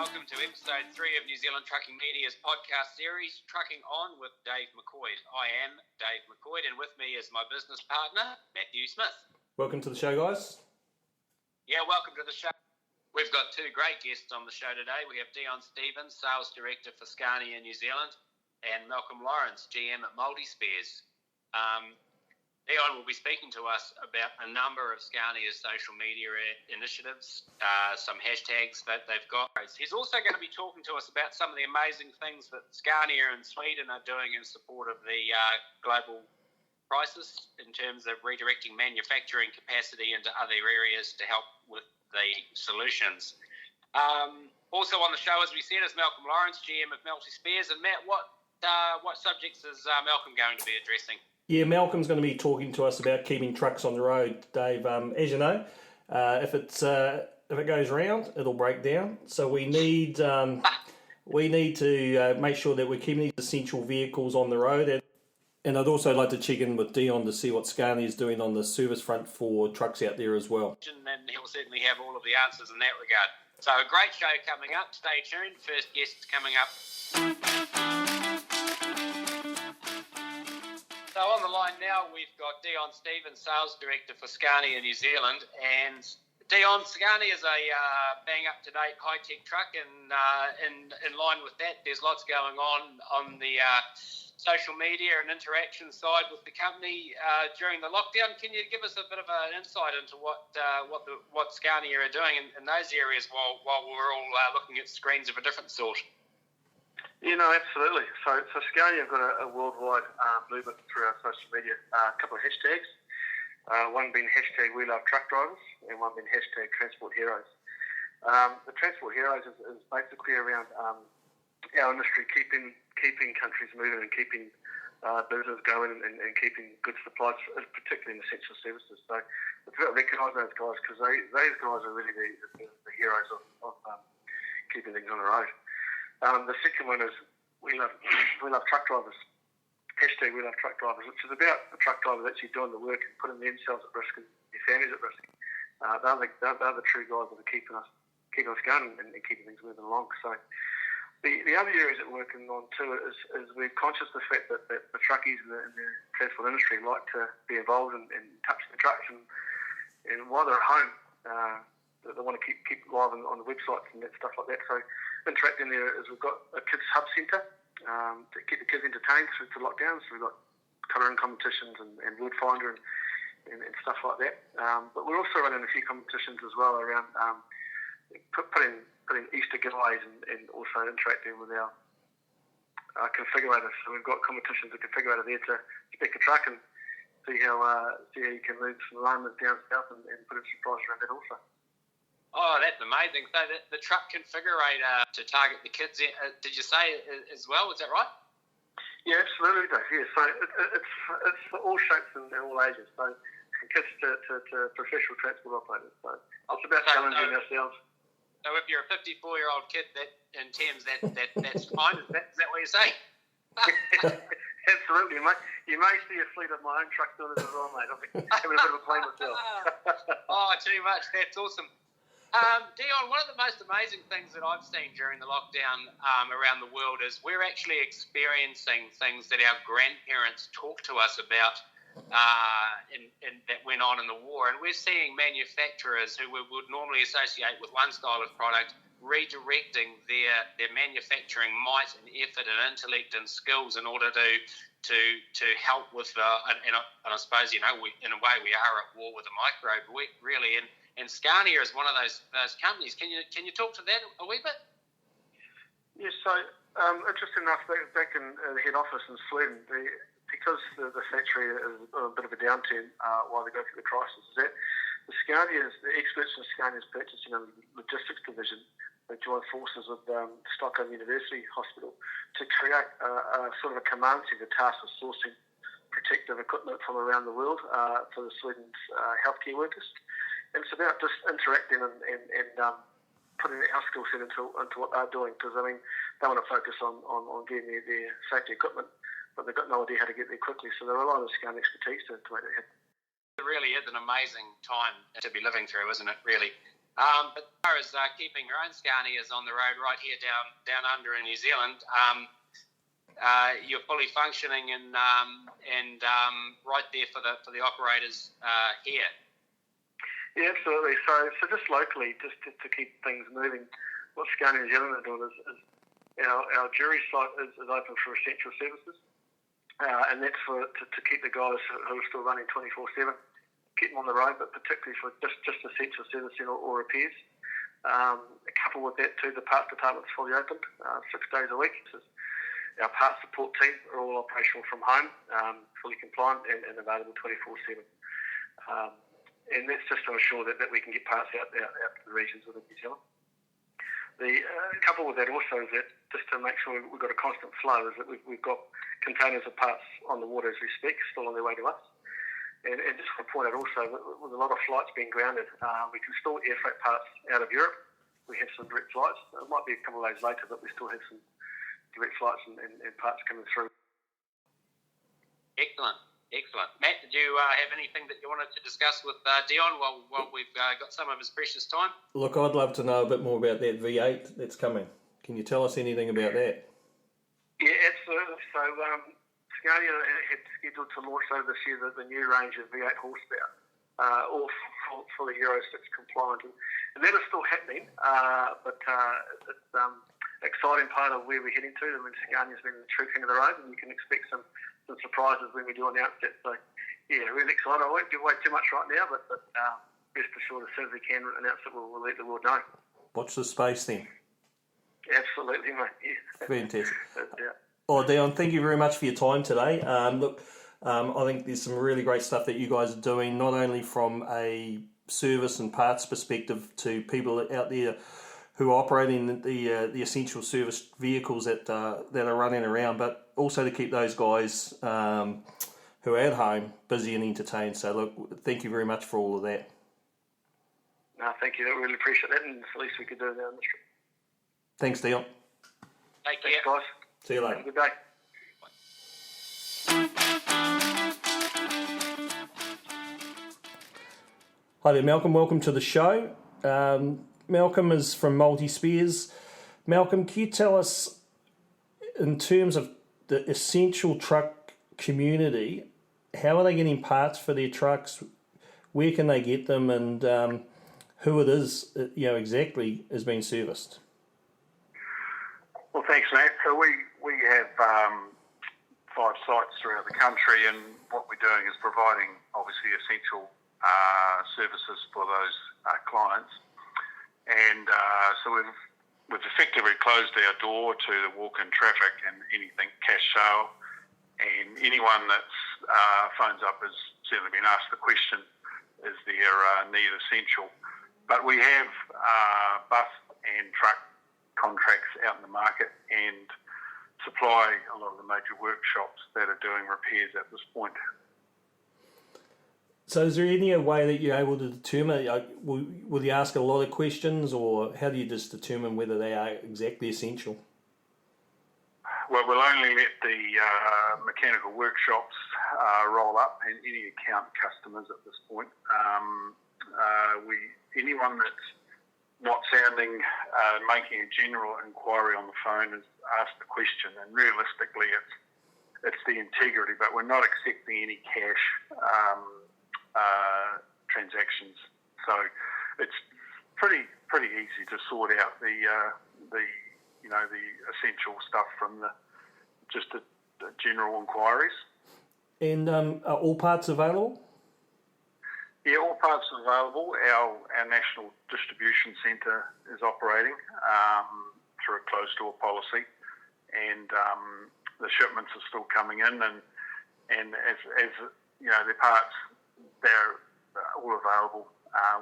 welcome to Episode 3 of New Zealand Trucking Media's podcast series, Trucking On with Dave McCoy. I am Dave McCoy, and with me is my business partner, Matthew Smith. Welcome to the show, guys. Yeah, welcome to the show. We've got two great guests on the show today. We have Dion Stevens, Sales Director for Scania New Zealand, and Malcolm Lawrence, GM at Multispares. Dion will be speaking to us about a number of Scania's social media initiatives, some hashtags that they've got. He's also going to be talking to us about some of the amazing things that Scania and Sweden are doing in support of the global crisis in terms of redirecting manufacturing capacity into other areas to help with the solutions. Also on the show, as we said, is Malcolm Lawrence, GM of Multispares. And Matt, what subjects is Malcolm going to be addressing? Yeah, Malcolm's going to be talking to us about keeping trucks on the road, Dave. As you know, if it goes round, it'll break down. So we need to make sure that we're keeping these essential vehicles on the road. And I'd also like to check in with Dion to see what Scania is doing on the service front for trucks out there as well. And he'll certainly have all of the answers in that regard. So a great show coming up. Stay tuned. First guest coming up. So on the line now, we've got Dion Stevens, Sales Director for Scania New Zealand. And Dion, Scania is a bang up-to-date high-tech truck, and in line with that, there's lots going on the social media and interaction side with the company during the lockdown. Can you give us a bit of an insight into what Scania are doing in those areas while we're all looking at screens of a different sort? Yeah, no, absolutely. So Scania have got a worldwide movement through our social media, a couple of hashtags. One being hashtag We Love Truck Drivers and one being hashtag Transport Heroes. The Transport Heroes is basically around our industry keeping countries moving and keeping business going and keeping good supplies, particularly in essential services. So it's about recognising those guys because those guys are really the heroes of keeping things on the road. The second one is we love truck drivers. Hashtag We Love Truck Drivers, which is about the truck drivers actually doing the work and putting themselves at risk and their families at risk. They're the true guys that are keeping us going and keeping things moving along. So the other areas that we're working on too is we're conscious of the fact that the truckies in the transport industry like to be involved and touch the trucks and while they're at home, they want to keep live on the websites and stuff like that. So interacting there is we've got a kids hub centre to keep the kids entertained through the lockdown. So we've got colouring competitions and word finder and stuff like that. But we're also running a few competitions as well around putting Easter giveaways and also interacting with our configurators. So we've got competitions with configurator there to spec a truck and see how you can move some alignments down south and put a surprise around that also. Oh, that's amazing. So the truck configurator to target the kids, did you say as well? Is that right? Yeah, absolutely, Dave. Yeah, so it's for all shapes and all ages. So from kids to professional transport operators. So it's about challenging ourselves. So if you're a 54-year-old kid, that in terms that's fine. Is that what you're saying? Absolutely, mate. You may see a fleet of my own trucks doing it as well, mate. I'm having a bit of a play myself. Oh, too much. That's awesome. Dion, one of the most amazing things that I've seen during the lockdown around the world is we're actually experiencing things that our grandparents talked to us about that went on in the war. And we're seeing manufacturers who we would normally associate with one style of product redirecting their manufacturing might and effort and intellect and skills in order to help with and I suppose, in a way we are at war with the microbe, really. And Scania is one of those companies. Can you talk to that a wee bit? Yes. So interesting enough, back in the head office in Sweden, because the factory is a bit of a downturn while they go through the crisis, is that the experts in Scania's purchasing and logistics division, they joined forces with Stockholm University Hospital to create a sort of a command center tasked with sourcing protective equipment from around the world for the Sweden's healthcare workers. And it's about just interacting and putting our skill set into what they're doing, because I mean they want to focus on getting their safety equipment, but they've got no idea how to get there quickly, so they're relying on Scania expertise to make that happen. It really is an amazing time to be living through, isn't it? Really. But as far as keeping your own Scanias on the road right here down under in New Zealand, you're fully functioning and right there for the operators here. Yeah, absolutely. So just locally, just to keep things moving, what Scania New Zealand are doing is our jury site is open for essential services, and that's to keep the guys who are still running 24/7, keep them on the road, but particularly for just essential servicing or repairs. Coupled with that too, the parts department is fully open 6 days a week. Our parts support team are all operational from home, fully compliant and available 24/7. And that's just to ensure that we can get parts out to the regions within New Zealand. The couple with that also is that just to make sure we've got a constant flow is that we've got containers of parts on the water as we speak, still on their way to us. And just to point out also, with a lot of flights being grounded, we can still air freight parts out of Europe. We have some direct flights. It might be a couple of days later, but we still have some direct flights and parts coming through. Excellent. Matt, did you have anything that you wanted to discuss with Dion while we've got some of his precious time? Look, I'd love to know a bit more about that V8 that's coming. Can you tell us anything about that? Yeah, absolutely. So Scania had scheduled to launch over this year the new range of V8 horsepower, all for the Euro 6 compliant. And that is still happening, but it's exciting part of where we're heading to. I mean, Scania's been the true king of the road, and you can expect some surprises when we do announce that. So, yeah, really excited. I won't give away too much right now, but rest assured, as soon as we can announce it, we'll let the world know. Watch the space then. Absolutely, mate. Yeah. Fantastic. Yeah. Oh, Dion, thank you very much for your time today. I think there's some really great stuff that you guys are doing, not only from a service and parts perspective to people out there who are operating the essential service vehicles that are running around, but also to keep those guys who are at home busy and entertained. So, look, thank you very much for all of that. No, thank you. I really appreciate that, and it's the least we could do in our industry. Thanks, Dion. Take care. Thanks, guys. See you later. Have a good day. Hi there, Malcolm. Welcome to the show. Malcolm is from Multi Spares. Malcolm, can you tell us, in terms of the essential truck community, how are they getting parts for their trucks? Where can they get them, and who it is, exactly is being serviced? Well, thanks, Matt. So we have 5 sites throughout the country, and what we're doing is providing, obviously, essential services for those clients. And so we've effectively closed our door to the walk-in traffic and anything cash sale. And anyone that's phones up has certainly been asked the question, is their need essential? But we have bus and truck contracts out in the market and supply a lot of the major workshops that are doing repairs at this point. So is there any way that you're able to determine, will you ask a lot of questions, or how do you just determine whether they are exactly essential? Well, we'll only let the mechanical workshops roll up and any account customers at this point. Anyone that's not making a general inquiry on the phone is asked the question, and realistically it's the integrity, but we're not accepting any cash transactions. So it's pretty easy to sort out the essential stuff from the general inquiries. And are all parts available? Yeah, all parts are available. Our national distribution centre is operating through a closed door policy, and the shipments are still coming in, and as you know, the parts, they're all available.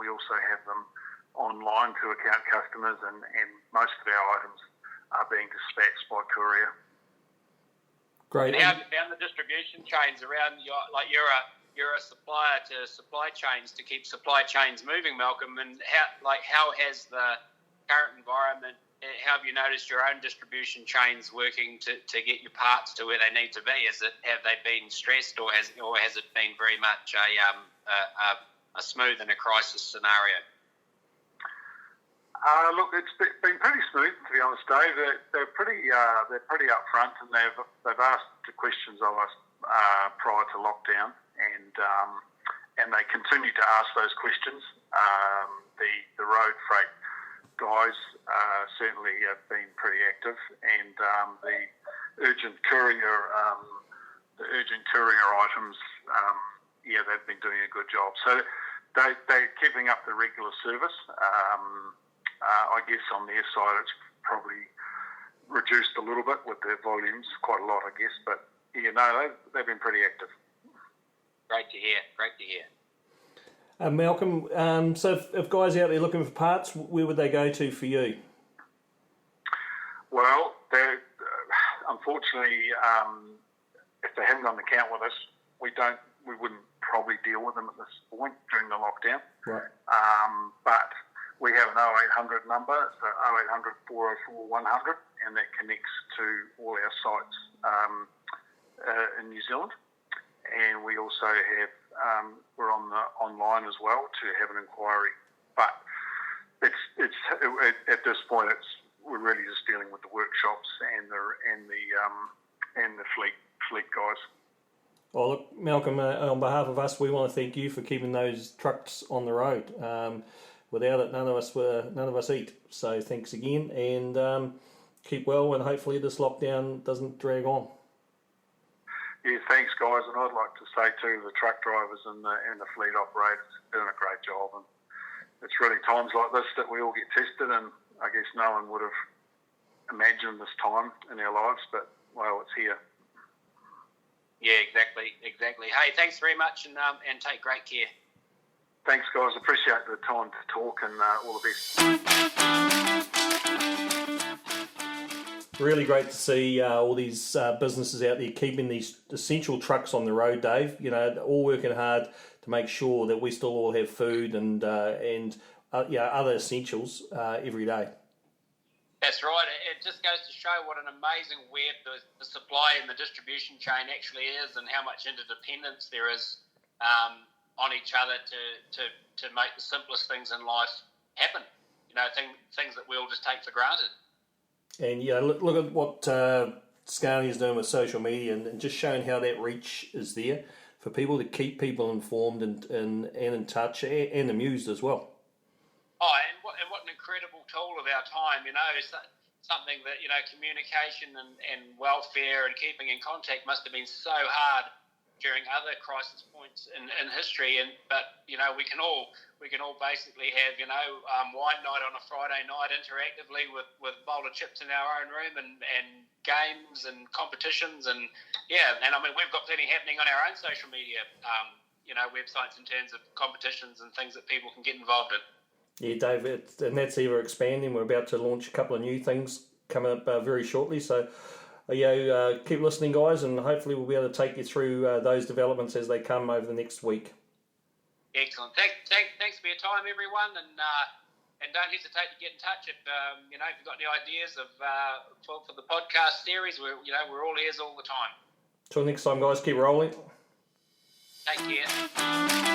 We also have them online to account customers, and most of our items are being dispatched by courier. Great. How have you found the distribution chains around? You're a supplier to supply chains to keep supply chains moving, Malcolm. And how has the current environment? How have you noticed your own distribution chains working to get your parts to where they need to be? Have they been stressed, or has it been very much a smooth and a crisis scenario? Look, it's been pretty smooth, to be honest, Dave. They're pretty upfront, and they've asked the questions of us prior to lockdown, and they continue to ask those questions. The road freight guys certainly have been pretty active, and the urgent courier items, they've been doing a good job. So they're keeping up the regular service. I guess on their side it's probably reduced a little bit with their volumes, quite a lot, I guess. But they've been pretty active. Great to hear. Malcolm, so if guys out there looking for parts, where would they go to for you? Well, unfortunately, if they haven't got an account with us, we wouldn't probably deal with them at this point during the lockdown. Right. But we have an 0800 number, so 0800 404 100, and that connects to all our sites in New Zealand. And we also have, we're on the online as well to have an inquiry. But it's at this point, we're really just dealing with the workshops and the fleet guys. Well, look, Malcolm, on behalf of us, we want to thank you for keeping those trucks on the road. Without it, none of us eat. So thanks again, and keep well, and hopefully this lockdown doesn't drag on. Yeah, thanks, guys. And I'd like to say too, the truck drivers and the fleet operators are doing a great job. And it's really times like this that we all get tested, and I guess no one would have imagined this time in our lives, but well, it's here. Yeah, exactly. Hey, thanks very much, and take great care. Thanks, guys. Appreciate the time to talk, and all the best. Really great to see all these businesses out there keeping these essential trucks on the road, Dave. All working hard to make sure that we still all have food and other essentials every day. That's right. It just goes to show what an amazing web the supply and the distribution chain actually is, and how much interdependence there is on each other to make the simplest things in life happen. Things that we all just take for granted. And look at what Scania is doing with social media, and just showing how that reach is there for people to keep people informed and in touch and amused as well. Oh, and what an incredible tool of our time, something that, communication and welfare and keeping in contact must have been so hard during other crisis points in history. But we can all basically have, wine night on a Friday night interactively with a bowl of chips in our own room and games and competitions. And we've got plenty happening on our own social media, websites in terms of competitions and things that people can get involved in. Yeah, Dave, and that's ever expanding. We're about to launch a couple of new things coming up very shortly. So, keep listening, guys, and hopefully we'll be able to take you through those developments as they come over the next week. Excellent. Thanks for your time, everyone, and don't hesitate to get in touch if if you've got any ideas for the podcast series. We're all ears all the time. Till next time, guys. Keep rolling. Take care.